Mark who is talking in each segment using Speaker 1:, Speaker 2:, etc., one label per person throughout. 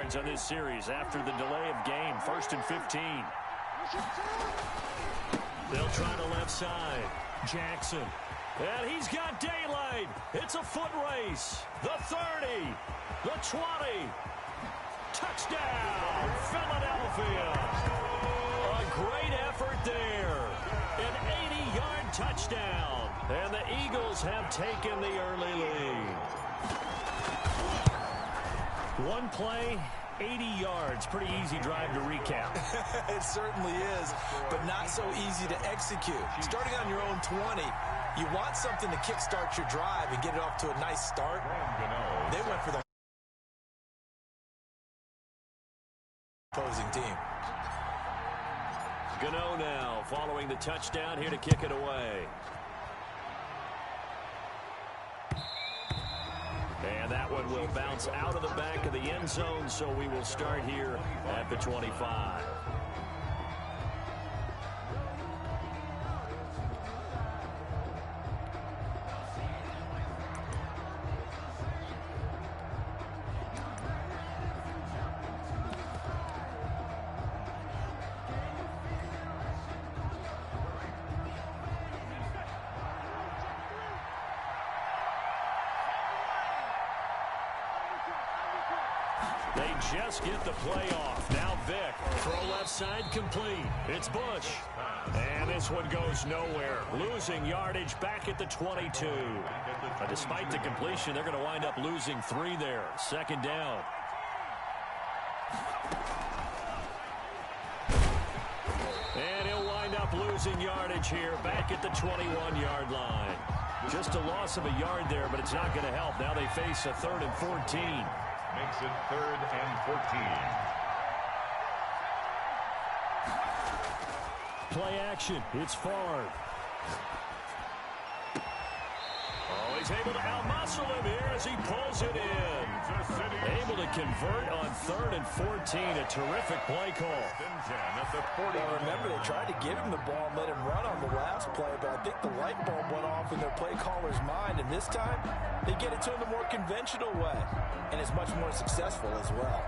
Speaker 1: yards on this series after the delay of game. 1st and 15. They'll try the left side. Jackson. And he's got daylight. It's a foot race. The 30. The 20. Touchdown, Philadelphia. A great effort there. An 80-yard touchdown. And the Eagles have taken the early lead. One play, 80 yards. Pretty easy drive to recap.
Speaker 2: It certainly is, but not so easy to execute. Starting on your own 20, you want something to kickstart your drive and get it off to a nice start. They went for the opposing team.
Speaker 1: Gano now following the touchdown here to kick it away. And that one will bounce out of the back of the end zone, so we will start here at the 25. They just get the play off. Now Vick. Throw left side complete. It's Bush. And this one goes nowhere. Losing yardage back at the 22. But despite the completion, they're going to wind up losing 3 there. 2nd down. And he'll wind up losing yardage here back at the 21-yard line. Just a loss of a yard there, but it's not going to help. Now they face a 3rd and 14.
Speaker 3: Makes it 3rd and 14.
Speaker 1: Play action. It's Favre. Oh, he's able to outmuscle him here as he pulls it in. Able to convert on 3rd and 14. A terrific play call.
Speaker 2: Well, remember, they tried to give him the ball and let him run on the last play, but I think the light bulb went off in their play caller's mind, and this time they get it to him the more conventional way, and it's much more successful as well.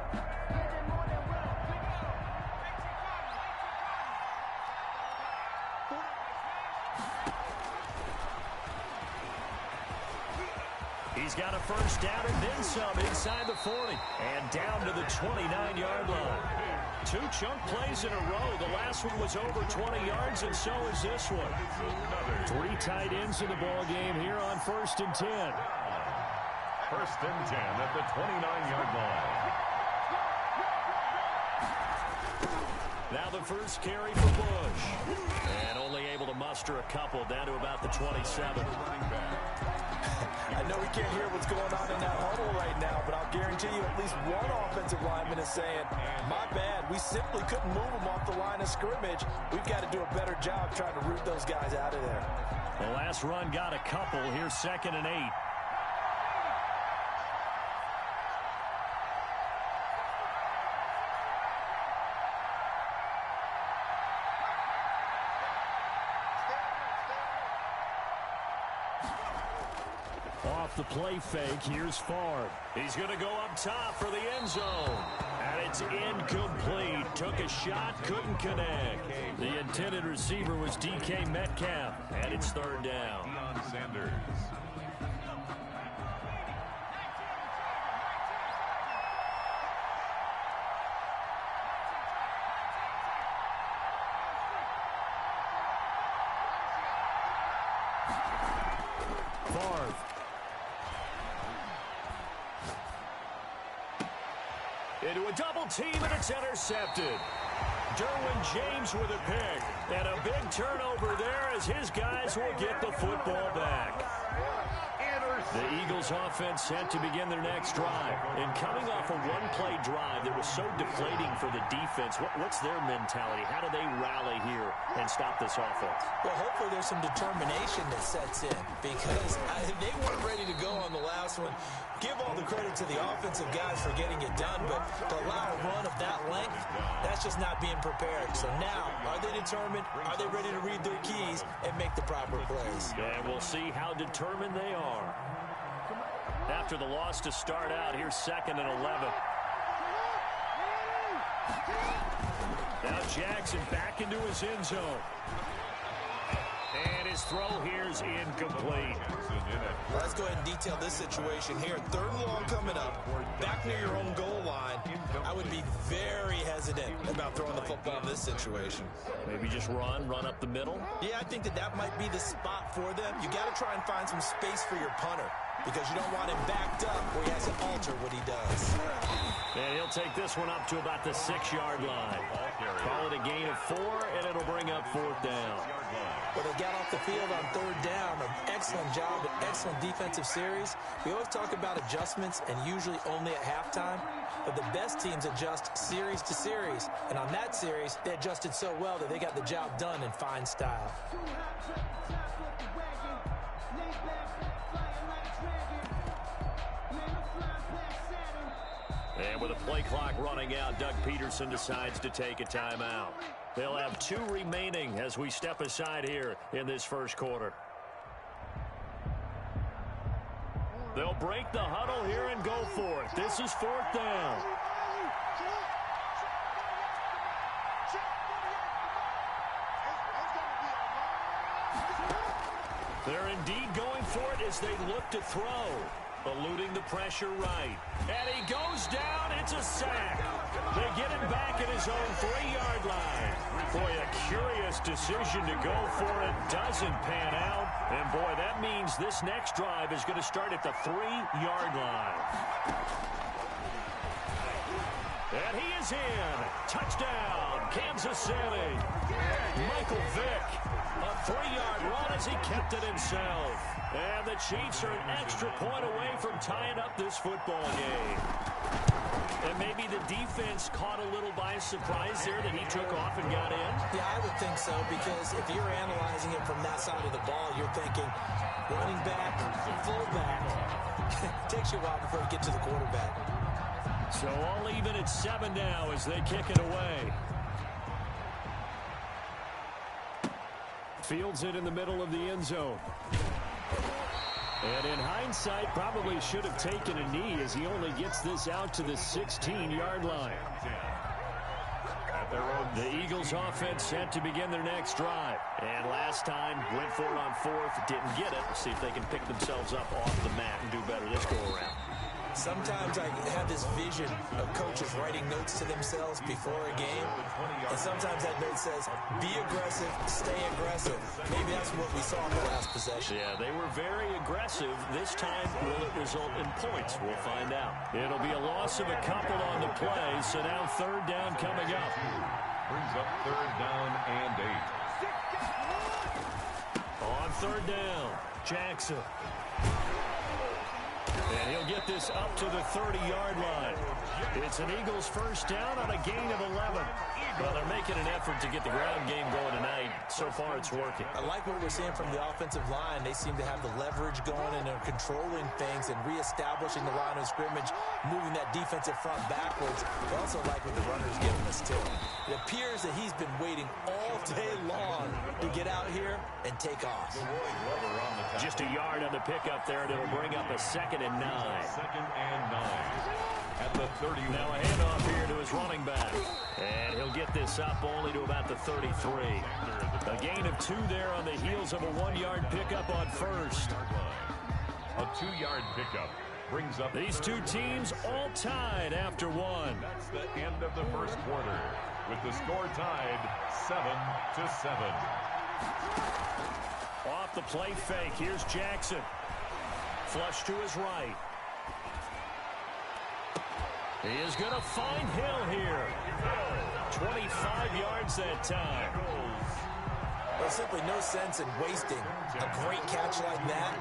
Speaker 1: He's got a first down and then some inside the 40. And down to the 29-yard line. 2 chunk plays in a row. The last one was over 20 yards, and so is this one. 3 tight ends in the ball game here on 1st and 10.
Speaker 3: 1st and 10 at the 29-yard line.
Speaker 1: Now the first carry for Bush. And only able to muster a couple down to about the 27.
Speaker 2: I know we can't hear what's going on in that huddle right now, but I'll guarantee you at least one offensive lineman is saying, my bad, we simply couldn't move them off the line of scrimmage. We've got to do a better job trying to root those guys out of there.
Speaker 1: The last run got a couple. Here's 2nd and 8. Off the play fake, here's Favre. He's going to go up top for the end zone. And it's incomplete. Took a shot, couldn't connect. The intended receiver was DK Metcalf. And it's 3rd down.
Speaker 3: Deion Sanders.
Speaker 1: Favre. Into a double team, and it's intercepted. Derwin James with a pick. And a big turnover there as his guys will get the football back. The Eagles offense set to begin their next drive. And coming off a one-play drive that was so deflating for the defense, what's their mentality? How do they rally here and stop this offense?
Speaker 2: Well, hopefully there's some determination that sets in because they weren't ready to go on the last one. Give all the credit to the offensive guys for getting it done, but to allow a run of that length, that's just not being prepared. So now, are they determined? Are they ready to read their keys and make the proper plays?
Speaker 1: And we'll see how determined they are. After the loss to start out, here's 2nd and 11. Now Jackson back into his end zone. And his throw here is incomplete.
Speaker 2: Let's go ahead and detail this situation here. 3rd and long coming up, back near your own goal line. I would be very hesitant about throwing the football in this situation.
Speaker 1: Maybe just run up the middle?
Speaker 2: Yeah, I think that might be the spot for them. You got to try and find some space for your punter because you don't want him backed up where he has to alter what he does.
Speaker 1: And he'll take this one up to about the 6-yard line. Call it a gain of 4, and it'll bring up 4th down.
Speaker 2: Well, they got off the field on 3rd down. An excellent job, an excellent defensive series. We always talk about adjustments and usually only at halftime. But the best teams adjust series to series. And on that series, they adjusted so well that they got the job done in fine style.
Speaker 1: And with a play clock running out, Doug Peterson decides to take a timeout. They'll have 2 remaining as we step aside here in this first quarter. They'll break the huddle here and go for it. This is 4th down. They're indeed going for it as they look to throw. Eluding the pressure right. And he goes down. It's a sack. They get him back at his own 3-yard line. Boy, a curious decision to go for it. Doesn't pan out. And, boy, that means this next drive is going to start at the 3-yard line. And he is in. Touchdown, Kansas City. Michael Vick. A 3-yard run as he kept it himself. And the Chiefs are an extra point away from tying up this football game. And maybe the defense caught a little by surprise there that he took off and got in.
Speaker 2: Yeah, I would think so, because if you're analyzing it from that side of the ball, you're thinking running back, fullback. It takes you a while before you get to the quarterback.
Speaker 1: So all even at 7 now as they kick it away. Fields it in the middle of the end zone. And in hindsight, probably should have taken a knee as he only gets this out to the 16-yard line. The Eagles offense set to begin their next drive. And last time, went for it on 4th, didn't get it. See if they can pick themselves up off the mat and do better this go-around.
Speaker 2: Sometimes I have this vision of coaches writing notes to themselves before a game. And sometimes that note says, be aggressive, stay aggressive. Maybe that's what we saw in the last possession.
Speaker 1: Yeah, they were very aggressive. This time, will it result in points? We'll find out. It'll be a loss of a couple on the play. So now 3rd down coming up.
Speaker 3: Brings up 3rd down and 8.
Speaker 1: On 3rd down, Jackson. And he'll get this up to the 30-yard line. It's an Eagles first down on a gain of 11. Well, they're making an effort to get the ground game going tonight. So far, it's working.
Speaker 2: I like what we're seeing from the offensive line. They seem to have the leverage going, and they're controlling things and reestablishing the line of scrimmage, moving that defensive front backwards. I also like what the runner's giving us, too. It appears that he's been waiting all day long to get out here and take off.
Speaker 1: Just a yard on the pickup there, and it'll bring up a 2nd and 9.
Speaker 3: 2nd and 9. At the 30.
Speaker 1: Now a handoff here to his running back. And he'll get this up only to about the 33. A gain of 2 there on the heels of a 1-yard pickup on 1st.
Speaker 3: A 2-yard pickup brings up.
Speaker 1: These 2 teams all tied after 1.
Speaker 3: That's the end of the first quarter, with the score tied 7-7.
Speaker 1: Off the play fake, here's Jackson. Flush to his right. He is going to find Hill here. 25 yards that time.
Speaker 2: There's simply no sense in wasting a great catch like that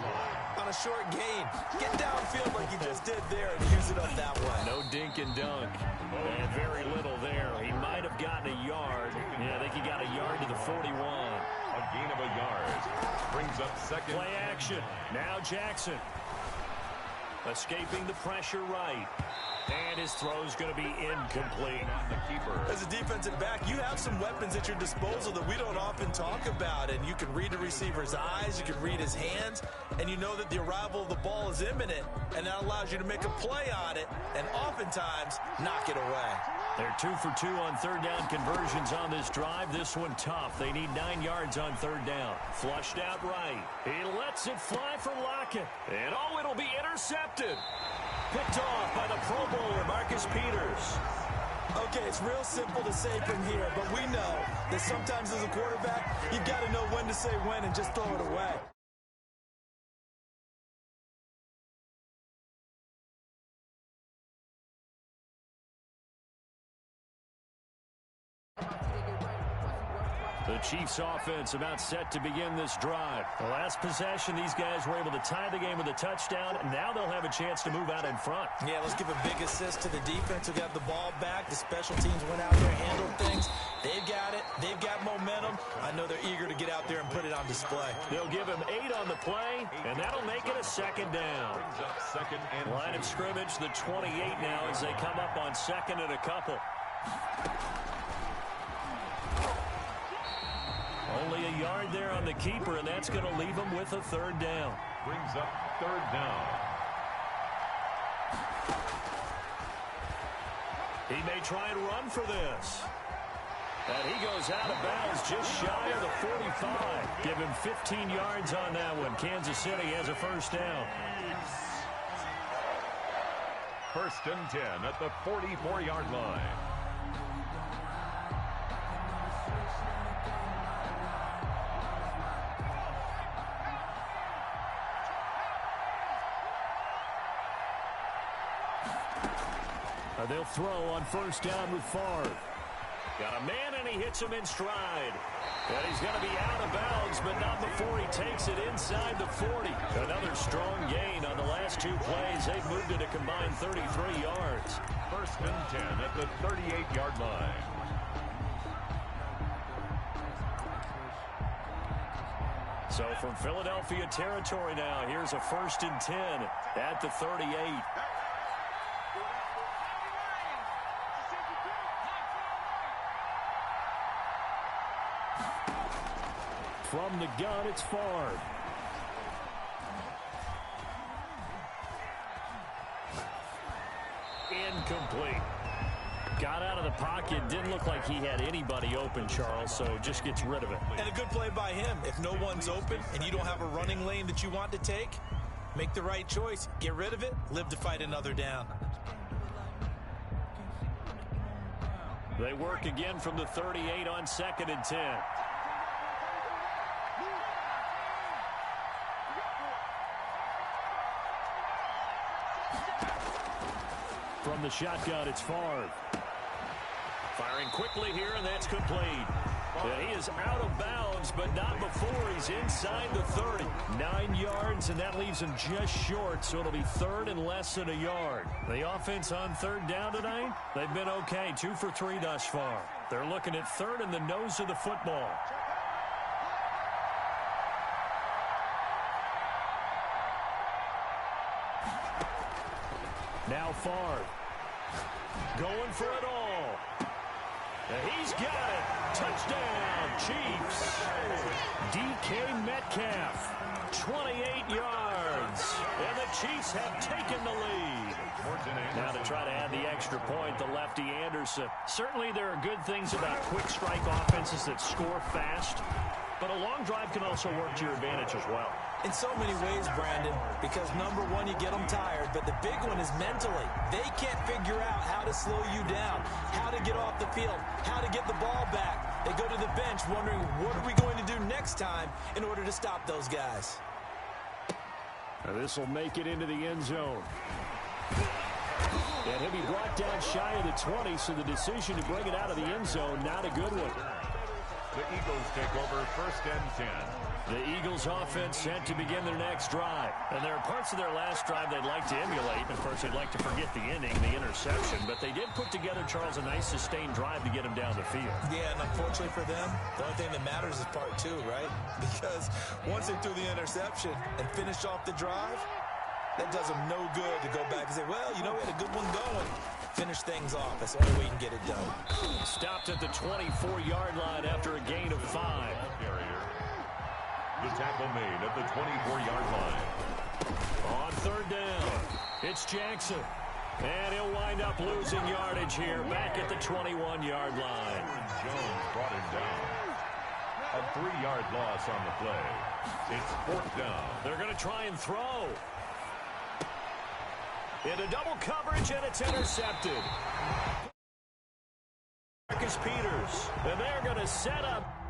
Speaker 2: on a short gain. Get downfield like you just did there and use it up that way.
Speaker 1: No dink and dunk. And very little there. He might have gotten a yard. Yeah, I think he got a yard to the 41.
Speaker 3: A gain of a yard. Brings up 2nd.
Speaker 1: Play action. Now Jackson. Escaping the pressure right. And his throw's going to be incomplete.
Speaker 3: The keeper.
Speaker 2: As a defensive back, you have some weapons at your disposal that we don't often talk about. And you can read the receiver's eyes, you can read his hands, and you know that the arrival of the ball is imminent. And that allows you to make a play on it and oftentimes knock it away.
Speaker 1: They're 2 for 2 on third down conversions on this drive. This one tough. They need 9 yards on third down. Flushed out right. He lets it fly for Lockett. And oh, it'll be intercepted. Picked off by the Pro Bowler, Marcus Peters.
Speaker 2: Okay, it's real simple to say from here, but we know that sometimes as a quarterback, you've got to know when to say when and just throw it away.
Speaker 1: The Chiefs offense about set to begin this drive. The last possession, these guys were able to tie the game with a touchdown, and now they'll have a chance to move out in front.
Speaker 2: Yeah, let's give a big assist to the defense who got the ball back. The special teams went out there and handled things. They've got it. They've got momentum. I know they're eager to get out there and put it on display.
Speaker 1: They'll give him 8 on the play, and that'll make it a second down. Line of scrimmage, the 28 now as they come up on second and a couple. Only a yard there on the keeper, and that's going to leave him with a third down.
Speaker 3: Brings up third down.
Speaker 1: He may try and run for this. And he goes out of bounds just shy of the 45. Give him 15 yards on that one. Kansas City has a first down.
Speaker 3: First and 10 at the 44-yard line.
Speaker 1: They'll throw on first down with Favre. Got a man, and he hits him in stride. And he's going to be out of bounds, but not before he takes it inside the 40. Another strong gain on the last 2 plays. They've moved it a combined 33 yards.
Speaker 3: First and 10 at the 38-yard line.
Speaker 1: So from Philadelphia territory now, here's a first and 10 at the 38. From the gun, it's Favre. Incomplete. Got out of the pocket. Didn't look like he had anybody open, Charles, so just gets rid of it.
Speaker 2: And a good play by him. If no one's open and you don't have a running lane that you want to take, make the right choice. Get rid of it. Live to fight another down.
Speaker 1: They work again from the 38 on second and 10. From the shotgun, it's Favre. Firing quickly here, and that's complete. And he is out of bounds, but not before he's inside the 30. 9 yards, and that leaves him just short, so it'll be third and less than a yard. The offense on third down tonight, they've been okay, 2 for 3 thus far. They're looking at third in the nose of the football. Now Favre. Going for it all. And he's got it. Touchdown, Chiefs. DK Metcalf, 28 yards. And the Chiefs have taken the lead. Now to try to add the extra point, the lefty Anderson. Certainly there are good things about quick strike offenses that score fast, but a long drive can also work to your advantage as well.
Speaker 2: In so many ways, Brandon, because number one, you get them tired, but the big one is mentally. They can't figure out how to slow you down, how to get off the field, how to get the ball back. They go to the bench wondering, what are we going to do next time in order to stop those guys?
Speaker 1: This will make it into the end zone. And he'll be brought down shy of the 20, so the decision to bring it out of the end zone, not a good one.
Speaker 3: The Eagles take over first and 10.
Speaker 1: The Eagles offense set to begin their next drive. And there are parts of their last drive they'd like to emulate. Of course, they'd like to forget the ending, the interception. But they did put together, Charles, a nice sustained drive to get them down the field.
Speaker 2: Yeah, and unfortunately for them, the only thing that matters is part two, right? Because once they threw the interception and finished off the drive, that does them no good to go back and say, well, you know, we had a good one going. Finish things off. That's the only way you can get it done.
Speaker 1: Stopped at the 24-yard line after a gain of 5.
Speaker 3: The tackle made at the 24-yard line.
Speaker 1: On third down, it's Jackson. And he'll wind up losing yardage here back at the 21-yard line.
Speaker 3: Jones brought him down. A 3-yard loss on the play. It's 4th down.
Speaker 1: They're going to try and throw. Into double coverage, and it's intercepted. Marcus Peters, and they're going to set up.